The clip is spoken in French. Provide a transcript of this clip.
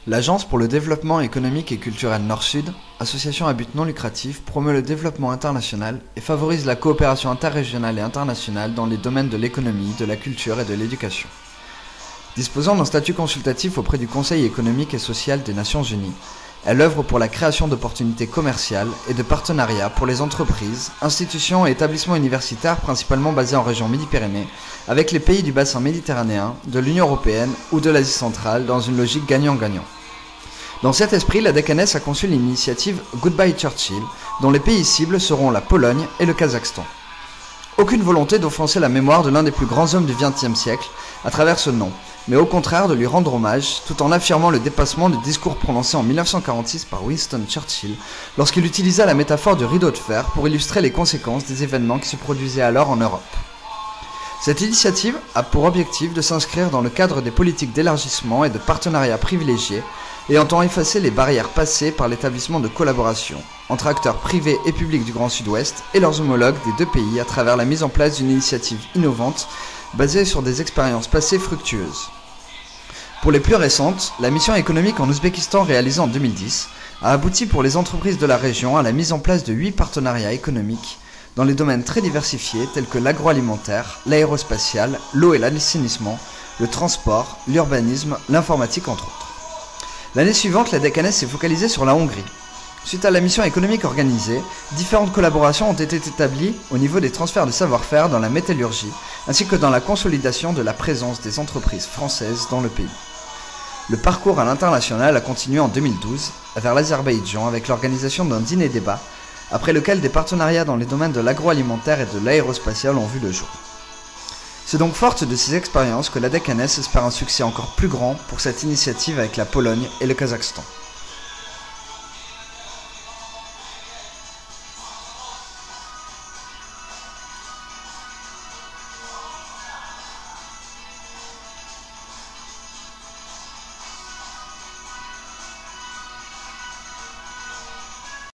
L'Agence pour le développement économique et culturel Nord-Sud, association à but non lucratif, promeut le développement international et favorise la coopération interrégionale et internationale dans les domaines de l'économie, de la culture et de l'éducation. Disposant d'un statut consultatif auprès du Conseil économique et social des Nations Unies, elle œuvre pour la création d'opportunités commerciales et de partenariats pour les entreprises, institutions et établissements universitaires principalement basés en région Midi-Pyrénées, avec les pays du bassin méditerranéen, de l'Union européenne ou de l'Asie centrale dans une logique gagnant-gagnant. Dans cet esprit, la DKNS a conçu l'initiative Goodbye Churchill, dont les pays cibles seront la Pologne et le Kazakhstan. Aucune volonté d'offenser la mémoire de l'un des plus grands hommes du XXe siècle à travers ce nom, mais au contraire de lui rendre hommage, tout en affirmant le dépassement du discours prononcé en 1946 par Winston Churchill, lorsqu'il utilisa la métaphore du rideau de fer pour illustrer les conséquences des événements qui se produisaient alors en Europe. Cette initiative a pour objectif de s'inscrire dans le cadre des politiques d'élargissement et de partenariat privilégiés et entend effacer les barrières passées par l'établissement de collaboration entre acteurs privés et publics du Grand Sud-Ouest et leurs homologues des deux pays à travers la mise en place d'une initiative innovante basée sur des expériences passées fructueuses. Pour les plus récentes, la mission économique en Ouzbékistan réalisée en 2010 a abouti pour les entreprises de la région à la mise en place de 8 partenariats économiques dans les domaines très diversifiés tels que l'agroalimentaire, l'aérospatial, l'eau et l'assainissement, le transport, l'urbanisme, l'informatique entre autres. L'année suivante, la DKNS s'est focalisée sur la Hongrie. Suite à la mission économique organisée, différentes collaborations ont été établies au niveau des transferts de savoir-faire dans la métallurgie, ainsi que dans la consolidation de la présence des entreprises françaises dans le pays. Le parcours à l'international a continué en 2012 vers l'Azerbaïdjan avec l'organisation d'un dîner-débat, après lequel des partenariats dans les domaines de l'agroalimentaire et de l'aérospatial ont vu le jour. C'est donc forte de ces expériences que la DKNS espère un succès encore plus grand pour cette initiative avec la Pologne et le Kazakhstan.